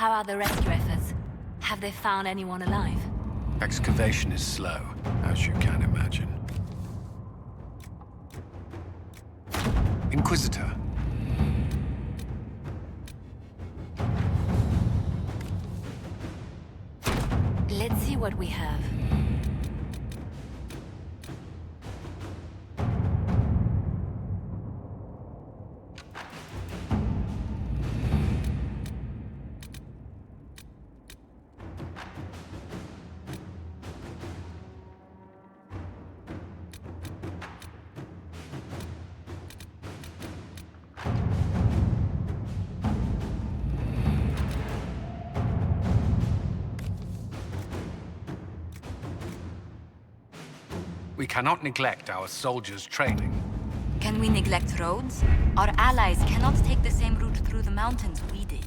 How are the rescue efforts? Have they found anyone alive? Excavation is slow, as you can imagine. Inquisitor. Let's see what we have. We cannot neglect our soldiers' training. Can we neglect roads? Our allies cannot take the same route through the mountains we did.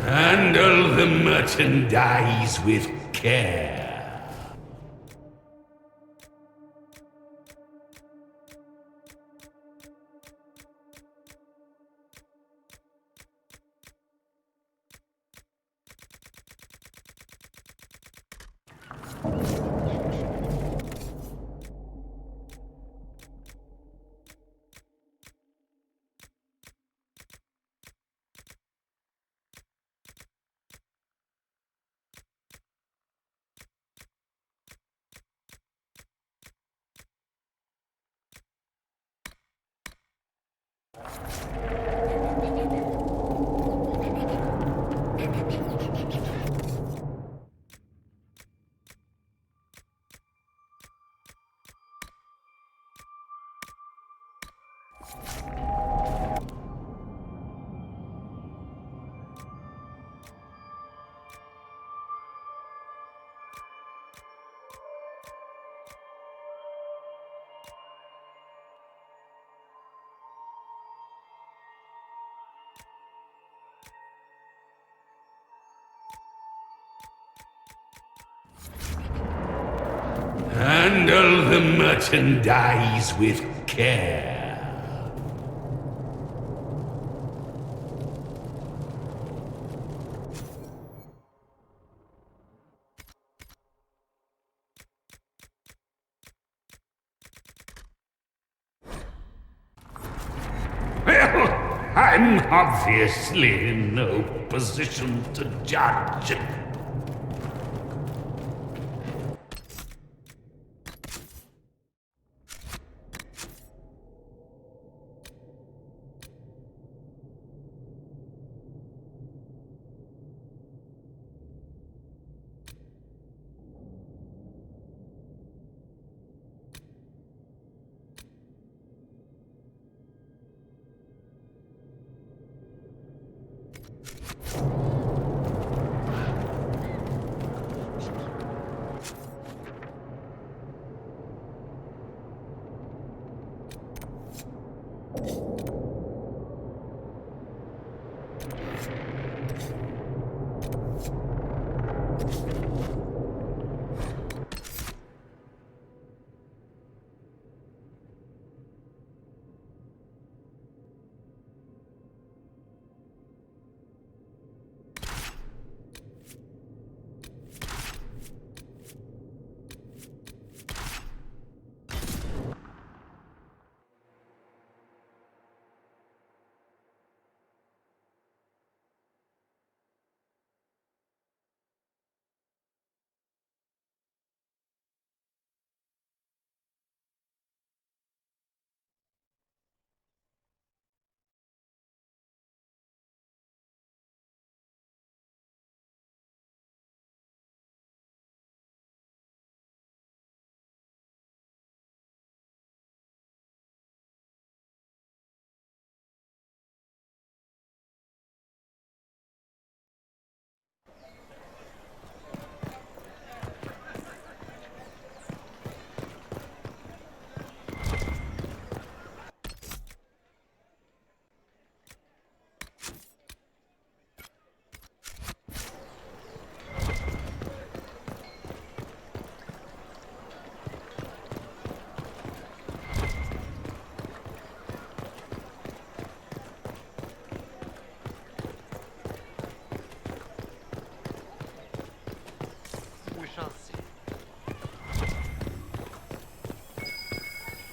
Handle the merchandise with care. Handle the merchandise with care. Well, I'm obviously in no position to judge.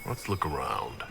Let's look around.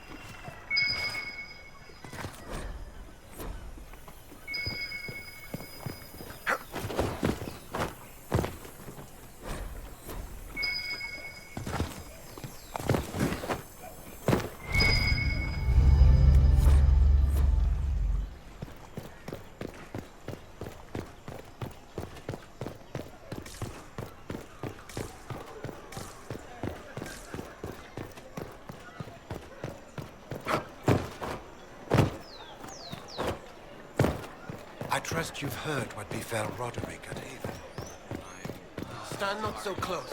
I trust you've heard what befell Roderick at Haven. Stand not so close.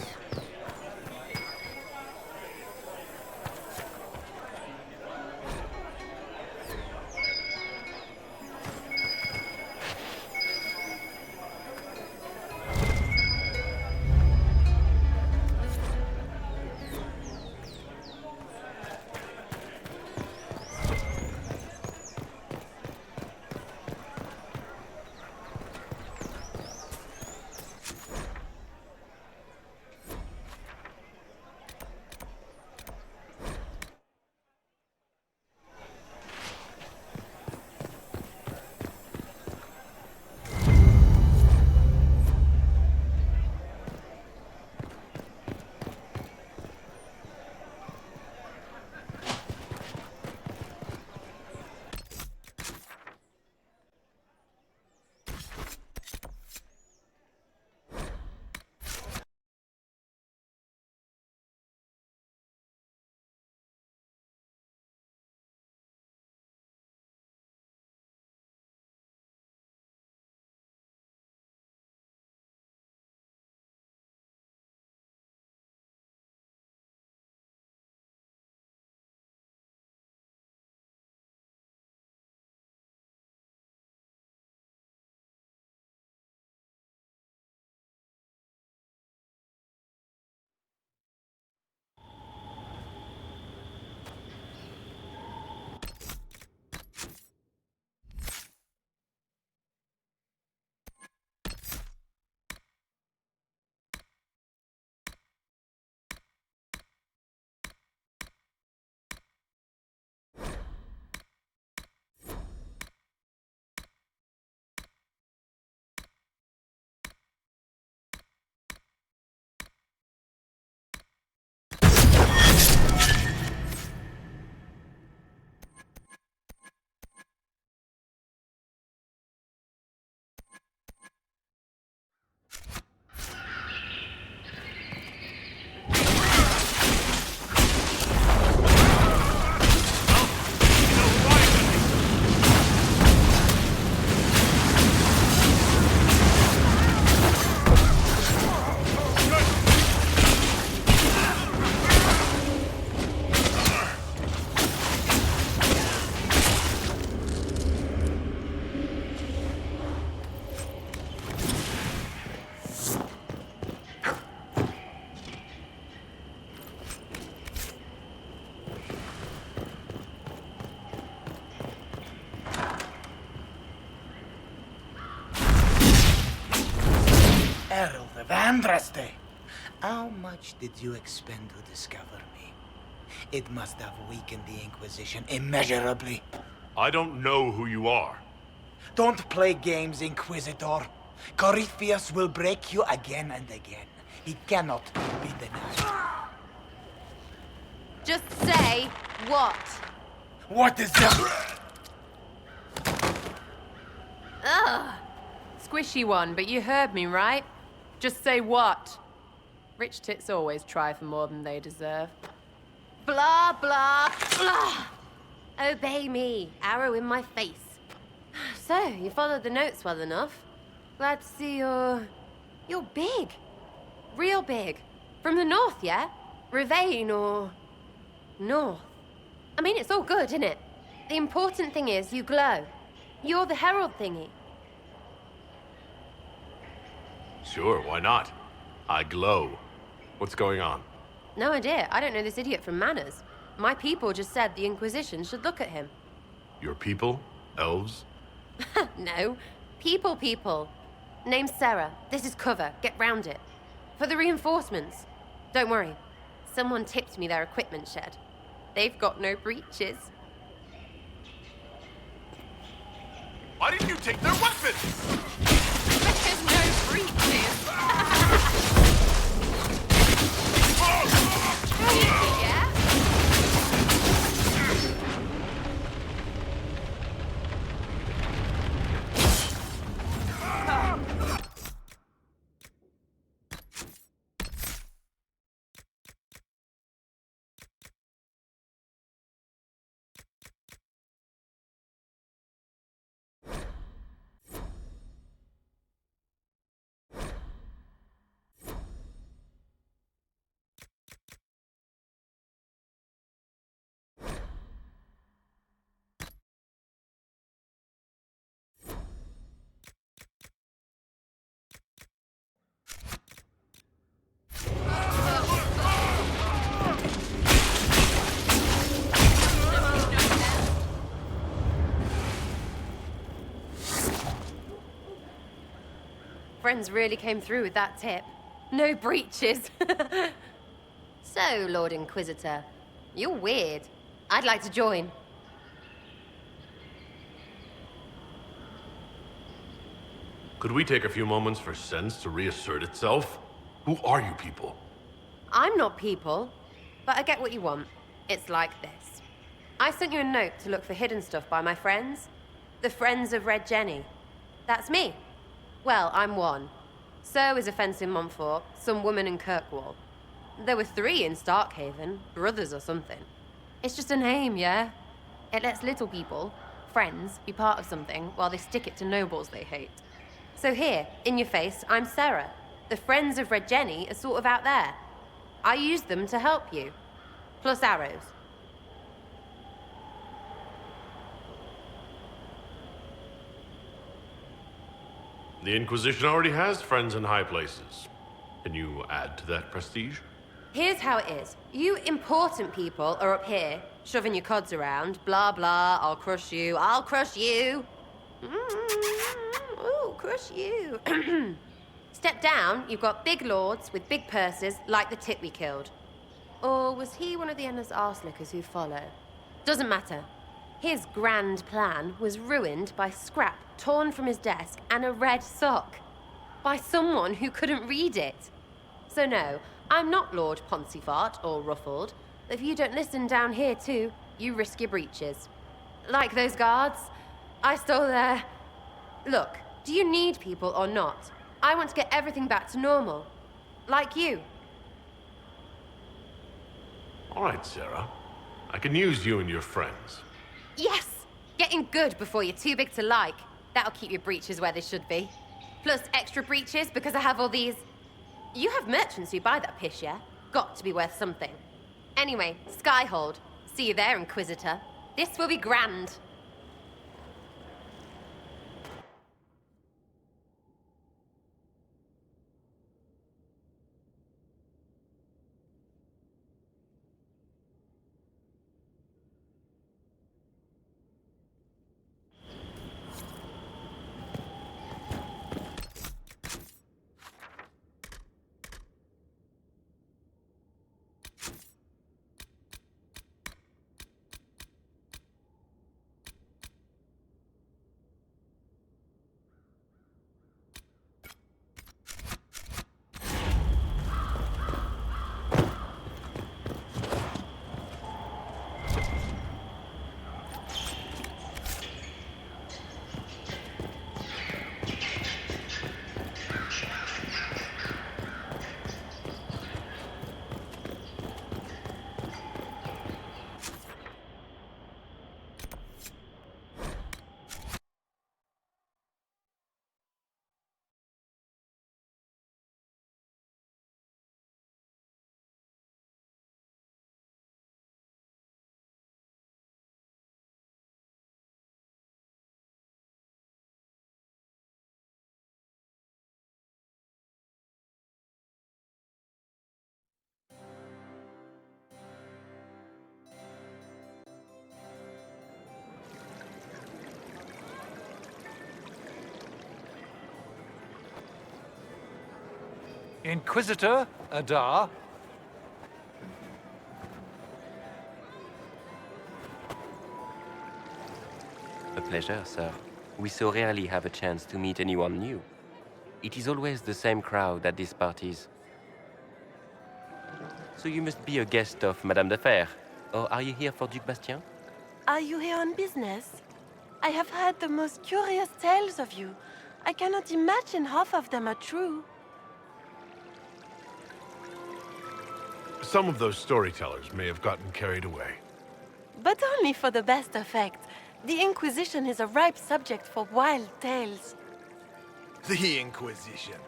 Andraste, how much did you expend to discover me? It must have weakened the Inquisition immeasurably. I don't know who you are. Don't play games, Inquisitor. Corypheus will break you again and again. He cannot be denied. Just say what? What is that? Ugh. Squishy one, but you heard me, right? Just say what? Rich tits always try for more than they deserve. Blah, blah, blah. Obey me. Arrow in my face. So, you followed the notes well enough. Glad to see you're big. Real big. From the north, yeah? Ravane or... north. I mean, it's all good, isn't it? The important thing is you glow. You're the herald thingy. Sure, why not? I glow. What's going on? No idea. I don't know this idiot from Manners. My people just said the Inquisition should look at him. Your people? Elves? No. People. Name's Sarah. This is cover. Get round it. For the reinforcements. Don't worry. Someone tipped me their equipment shed. They've got no breaches. Why didn't you take their weapons? There's no breaches. Yeah? Friends really came through with that tip. No breaches. So, Lord Inquisitor, you're weird. I'd like to join. Could we take a few moments for sense to reassert itself? Who are you people? I'm not people, but I get what you want. It's like this. I sent you a note to look for hidden stuff by my friends. The Friends of Red Jenny. That's me. Well, I'm one. So is a fence in Montfort, some woman in Kirkwall. There were 3 in Starkhaven, brothers or something. It's just a name, yeah? It lets little people, friends, be part of something while they stick it to nobles they hate. So here, in your face, I'm Sarah. The Friends of Red Jenny are sort of out there. I used them to help you. Plus arrows. The Inquisition already has friends in high places. Can you add to that prestige? Here's how it is. You important people are up here, shoving your cods around. Blah, blah, I'll crush you, I'll crush you. Ooh, crush you. Step down, you've got big lords with big purses, like the tit we killed. Or was he one of the endless arse-lickers who follow? Doesn't matter. His grand plan was ruined by scrap torn from his desk and a red sock. By someone who couldn't read it. So no, I'm not Lord Poncyfart or Ruffled. If you don't listen down here too, you risk your breeches. Like those guards, I stole their... Look, do you need people or not? I want to get everything back to normal. Like you. All right, Sarah. I can use you and your friends. Yes! Getting good before you're too big to like. That'll keep your breeches where they should be. Plus extra breeches because I have all these... You have merchants who buy that piss, yeah? Got to be worth something. Anyway, Skyhold. See you there, Inquisitor. This will be grand. Inquisitor Adar. A pleasure, sir. We so rarely have a chance to meet anyone new. It is always the same crowd at these parties. So you must be a guest of Madame de Fer. Or are you here for Duc Bastien? Are you here on business? I have heard the most curious tales of you. I cannot imagine half of them are true. Some of those storytellers may have gotten carried away. But only for the best effect. The Inquisition is a ripe subject for wild tales. The Inquisition.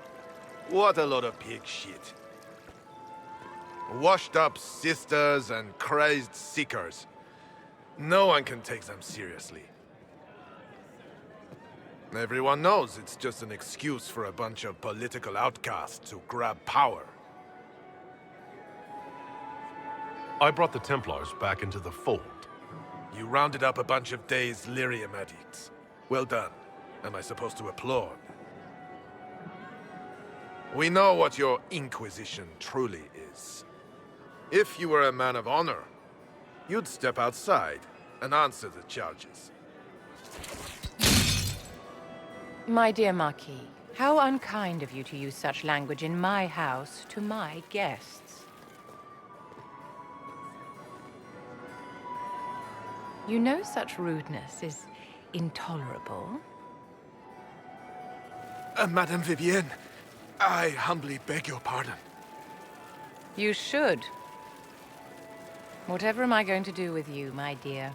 What a lot of pig shit. Washed-up sisters and crazed seekers. No one can take them seriously. Everyone knows it's just an excuse for a bunch of political outcasts to grab power. I brought the Templars back into the fold. You rounded up a bunch of dazed lyrium addicts. Well done. Am I supposed to applaud? We know what your Inquisition truly is. If you were a man of honor, you'd step outside and answer the charges. My dear Marquis, how unkind of you to use such language in my house to my guests. You know such rudeness is intolerable. Madame Vivienne, I humbly beg your pardon. You should. Whatever am I going to do with you, my dear?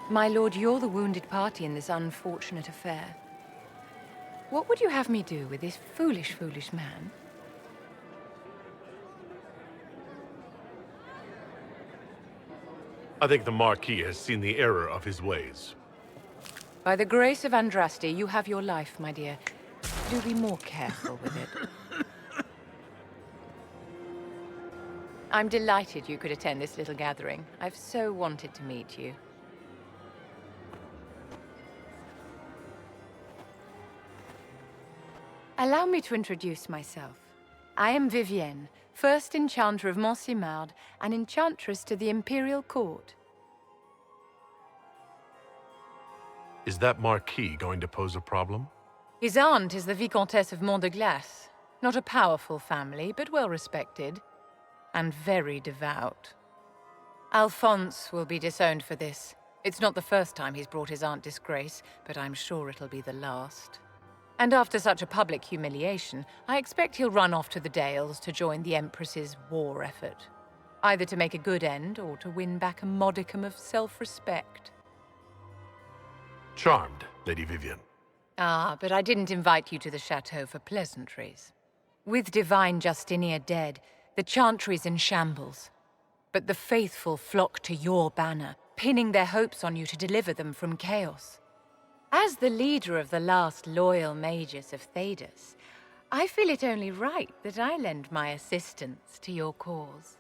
My lord, you're the wounded party in this unfortunate affair. What would you have me do with this foolish, foolish man? I think the Marquis has seen the error of his ways. By the grace of Andraste, you have your life, my dear. Do be more careful with it. I'm delighted you could attend this little gathering. I've so wanted to meet you. Allow me to introduce myself. I am Vivienne, first Enchanter of Montsimard and Enchantress to the Imperial Court. Is that Marquis going to pose a problem? His aunt is the Vicomtesse of Mont de Glace. Not a powerful family, but well respected. And very devout. Alphonse will be disowned for this. It's not the first time he's brought his aunt disgrace, but I'm sure it'll be the last. And after such a public humiliation, I expect he'll run off to the Dales to join the Empress's war effort. Either to make a good end, or to win back a modicum of self-respect. Charmed, Lady Vivienne. Ah, but I didn't invite you to the chateau for pleasantries. With divine Justinia dead, the Chantry's in shambles. But the faithful flock to your banner, pinning their hopes on you to deliver them from chaos. As the leader of the last loyal mages of Thedas, I feel it only right that I lend my assistance to your cause.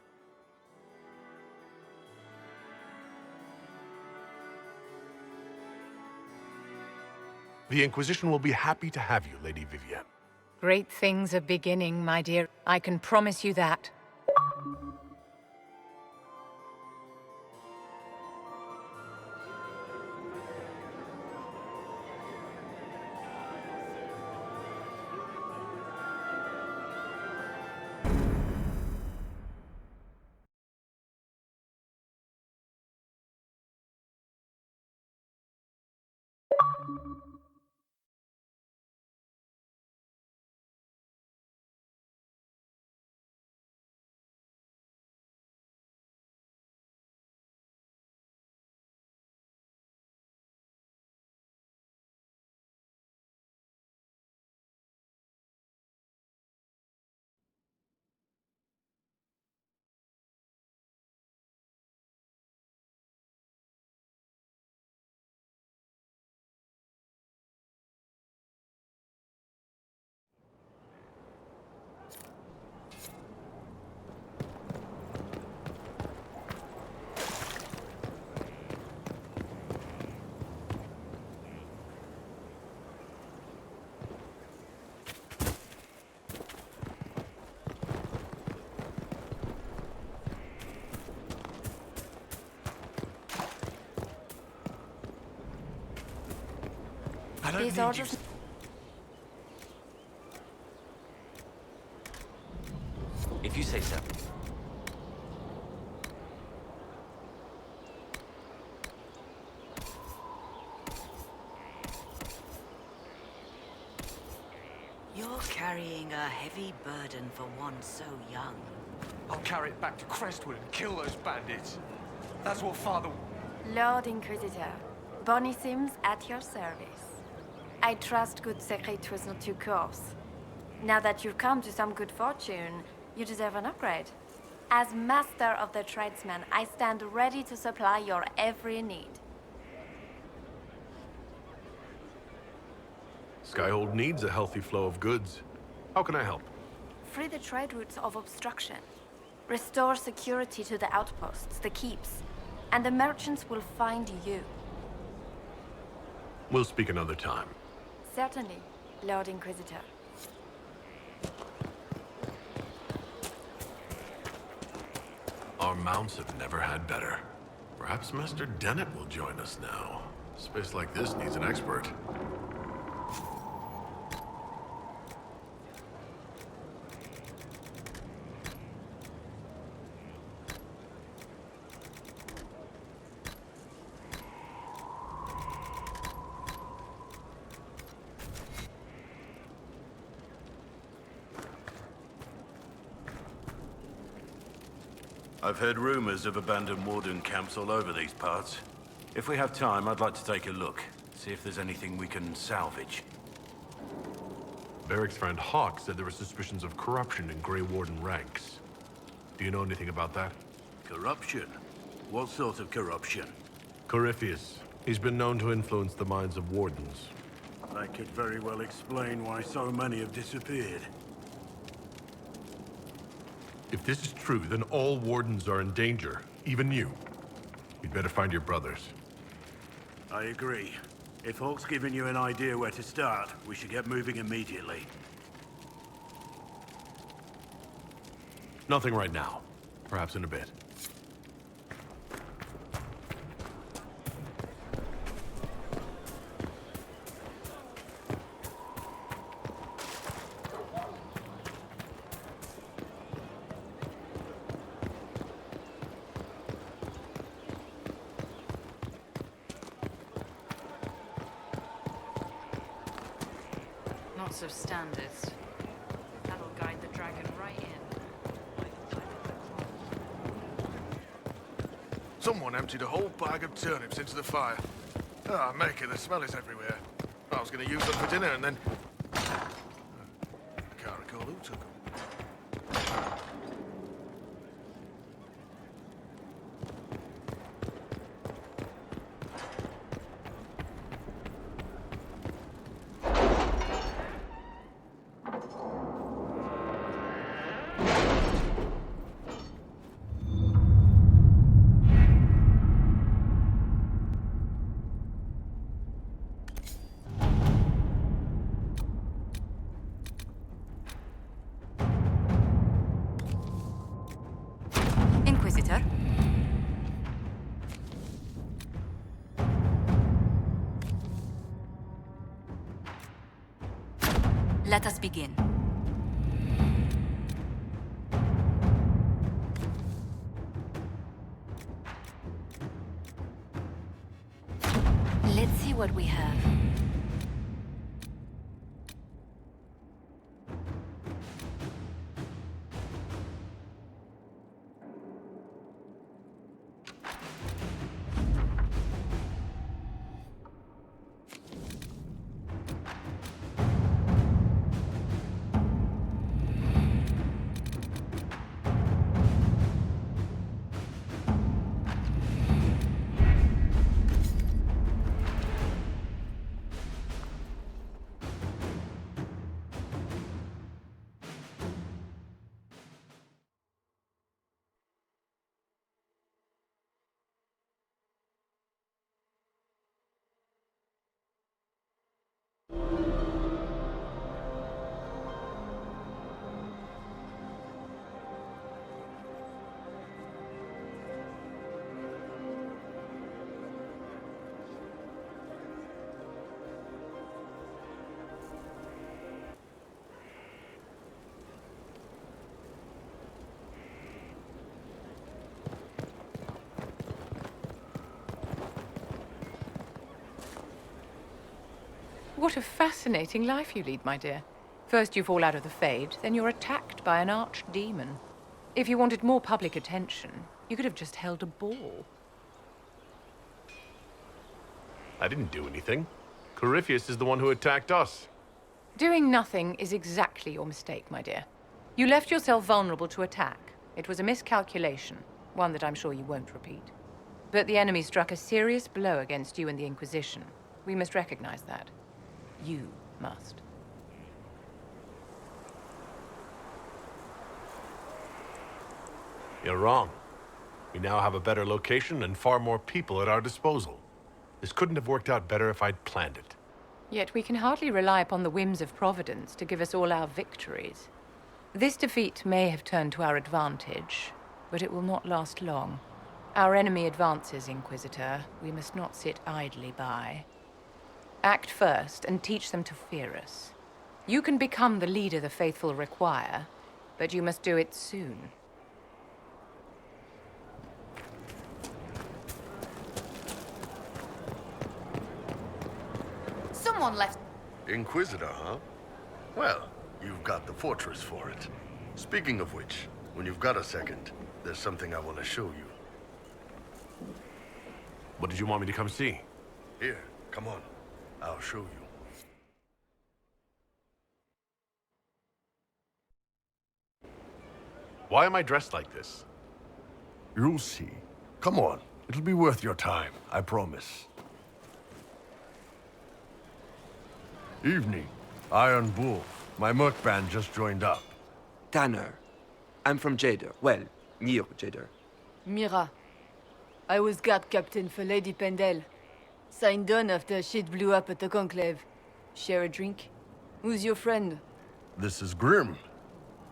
The Inquisition will be happy to have you, Lady Vivienne. Great things are beginning, my dear. I can promise you that. These orders... If you say so. You're carrying a heavy burden for one so young. I'll carry it back to Crestwood and kill those bandits. That's what Father... Lord Inquisitor, Bonnie Sims at your service. I trust good secret was not too coarse. Now that you've come to some good fortune, you deserve an upgrade. As master of the tradesmen, I stand ready to supply your every need. Skyhold needs a healthy flow of goods. How can I help? Free the trade routes of obstruction. Restore security to the outposts, the keeps, and the merchants will find you. We'll speak another time. Certainly, Lord Inquisitor. Our mounts have never had better. Perhaps Master Dennett will join us now. A space like this needs an expert. I've heard rumors of abandoned warden camps all over these parts. If we have time, I'd like to take a look, see if there's anything we can salvage. Barrick's friend Hawk said there were suspicions of corruption in Grey Warden ranks. Do you know anything about that? Corruption? What sort of corruption? Corypheus. He's been known to influence the minds of wardens. That could very well explain why so many have disappeared. If this is true, then all wardens are in danger, even you. You'd better find your brothers. I agree. If Hawk's given you an idea where to start, we should get moving immediately. Nothing right now. Perhaps in a bit. Lots of standards. That'll guide the dragon right in. Someone emptied a whole bag of turnips into the fire. Ah, make it, the smell is everywhere. I was going to use them for dinner and then... I can't recall who took them. Inquisitor? Let us begin. Let's see what we have. What a fascinating life you lead, my dear. First you fall out of the Fade, then you're attacked by an archdemon. If you wanted more public attention, you could have just held a ball. I didn't do anything. Corypheus is the one who attacked us. Doing nothing is exactly your mistake, my dear. You left yourself vulnerable to attack. It was a miscalculation, one that I'm sure you won't repeat. But the enemy struck a serious blow against you and the Inquisition. We must recognize that. You must. You're wrong. We now have a better location and far more people at our disposal. This couldn't have worked out better if I'd planned it. Yet we can hardly rely upon the whims of Providence to give us all our victories. This defeat may have turned to our advantage, but it will not last long. Our enemy advances, Inquisitor. We must not sit idly by. Act first and teach them to fear us. You can become the leader the faithful require, but you must do it soon. Someone left. Inquisitor, huh? Well, you've got the fortress for it. Speaking of which, when you've got a second, there's something I want to show you. What did you want me to come see? Here, come on. I'll show you. Why am I dressed like this? You'll see. Come on. It'll be worth your time, I promise. Evening. Iron Bull. My merc band just joined up. Tanner. I'm from Jader. Well, near Jader. Mira. I was guard captain for Lady Pendel. Signed on after shit blew up at the Conclave. Share a drink? Who's your friend? This is Grim.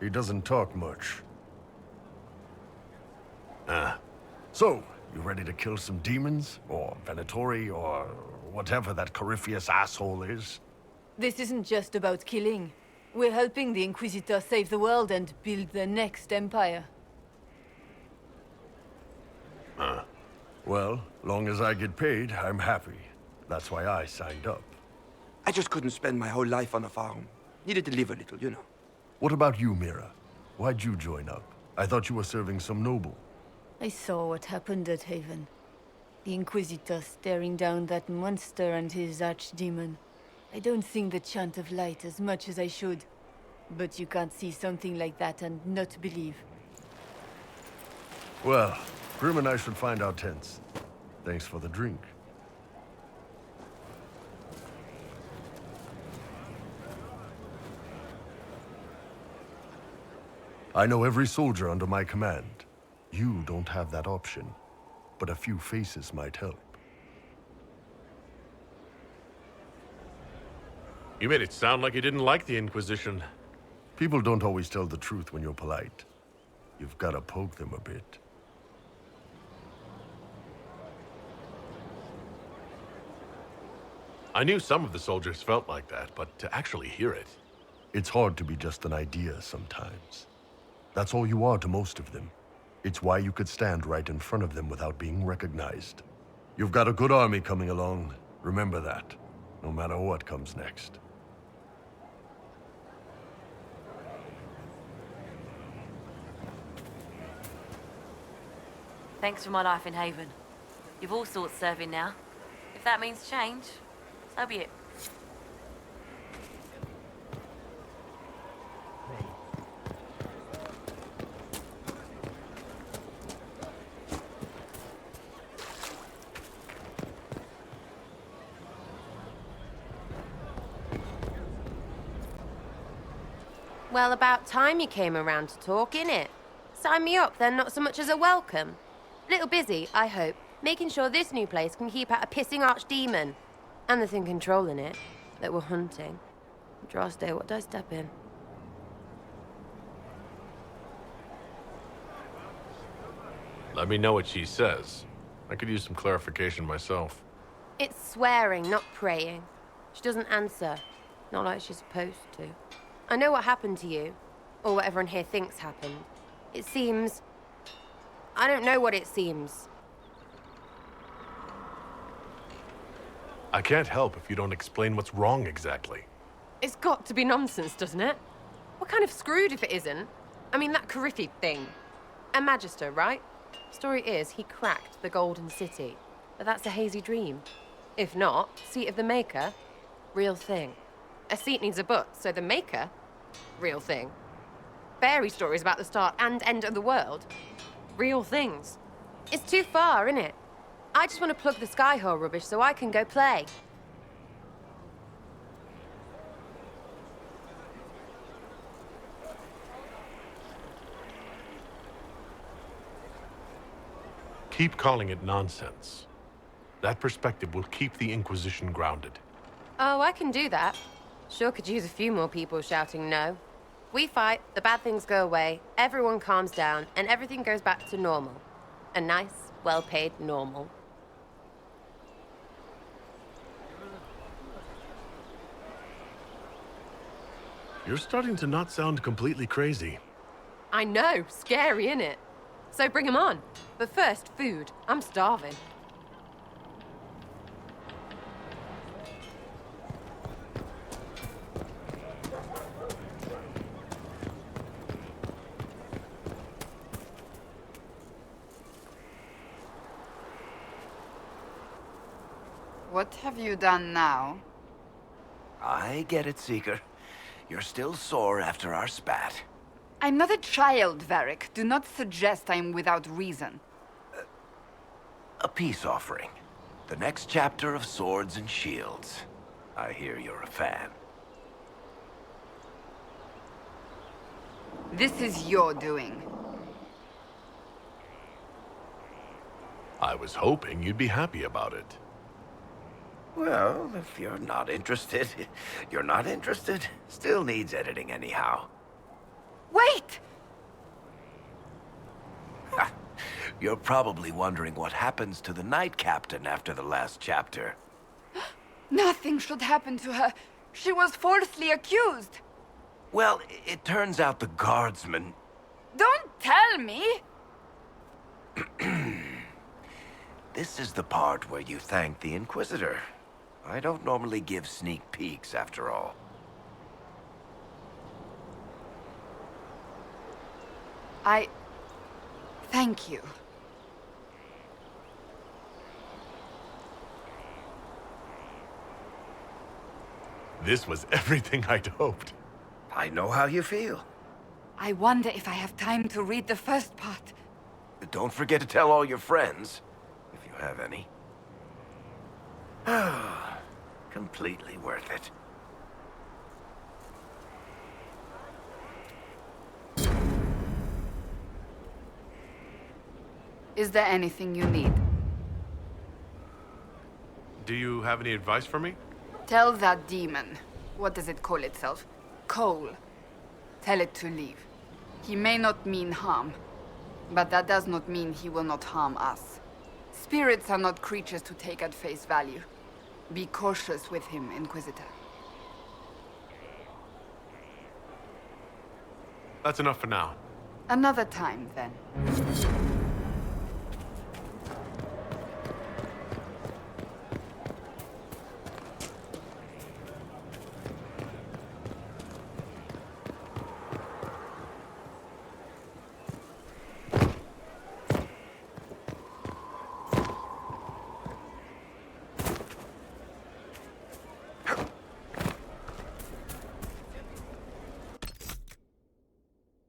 He doesn't talk much. So, you ready to kill some demons? Or Venatori, or whatever that Corypheus asshole is? This isn't just about killing. We're helping the Inquisitor save the world and build the next empire. Well, long as I get paid, I'm happy. That's why I signed up. I just couldn't spend my whole life on a farm. Needed to live a little, you know. What about you, Mira? Why'd you join up? I thought you were serving some noble. I saw what happened at Haven. The Inquisitor staring down that monster and his archdemon. I don't sing the chant of light as much as I should. But you can't see something like that and not believe. Well, Grim and I should find our tents. Thanks for the drink. I know every soldier under my command. You don't have that option, but a few faces might help. You made it sound like you didn't like the Inquisition. People don't always tell the truth when you're polite. You've got to poke them a bit. I knew some of the soldiers felt like that, but to actually hear it... It's hard to be just an idea sometimes. That's all you are to most of them. It's why you could stand right in front of them without being recognized. You've got a good army coming along. Remember that, no matter what comes next. Thanks for my life in Haven. You've all sorts serving now. If that means change, so be it. Well, about time you came around to talk, innit? Sign me up, then not so much as a welcome. A little busy, I hope, making sure this new place can keep out a pissing archdemon. And the thing controlling it, that we're hunting. Droste, what did I step in? Let me know what she says. I could use some clarification myself. It's swearing, not praying. She doesn't answer. Not like she's supposed to. I know what happened to you, or what everyone here thinks happened. It seems... I don't know what it seems. I can't help if you don't explain what's wrong exactly. It's got to be nonsense, doesn't it? We're kind of screwed if it isn't. I mean, that Carithi thing. A magister, right? Story is, he cracked the Golden City. But that's a hazy dream. If not, seat of the Maker, real thing. A seat needs a butt, so the Maker, real thing. Fairy stories about the start and end of the world, real things. It's too far, innit? I just want to plug the Skyhole rubbish so I can go play. Keep calling it nonsense. That perspective will keep the Inquisition grounded. Oh, I can do that. Sure could use a few more people shouting no. We fight, the bad things go away, everyone calms down, and everything goes back to normal. A nice, well-paid normal. You're starting to not sound completely crazy. I know, scary, innit? So bring 'em on. But first, food. I'm starving. What have you done now? I get it, Seeker. You're still sore after our spat. I'm not a child, Varric. Do not suggest I'm without reason. A peace offering. The next chapter of Swords and Shields. I hear you're a fan. This is your doing. I was hoping you'd be happy about it. Well, if you're not interested, you're not interested. Still needs editing anyhow. Wait! You're probably wondering what happens to the Knight Captain after the last chapter. Nothing should happen to her. She was falsely accused. Well, it turns out the guardsman... Don't tell me! This is the part where you thank the Inquisitor. I don't normally give sneak peeks, after all. Thank you. This was everything I'd hoped. I know how you feel. I wonder if I have time to read the first part. Don't forget to tell all your friends, if you have any. Completely worth it. Is there anything you need? Do you have any advice for me? Tell that demon. What does it call itself? Cole. Tell it to leave. He may not mean harm, but that does not mean he will not harm us. Spirits are not creatures to take at face value. Be cautious with him, Inquisitor. That's enough for now. Another time, then.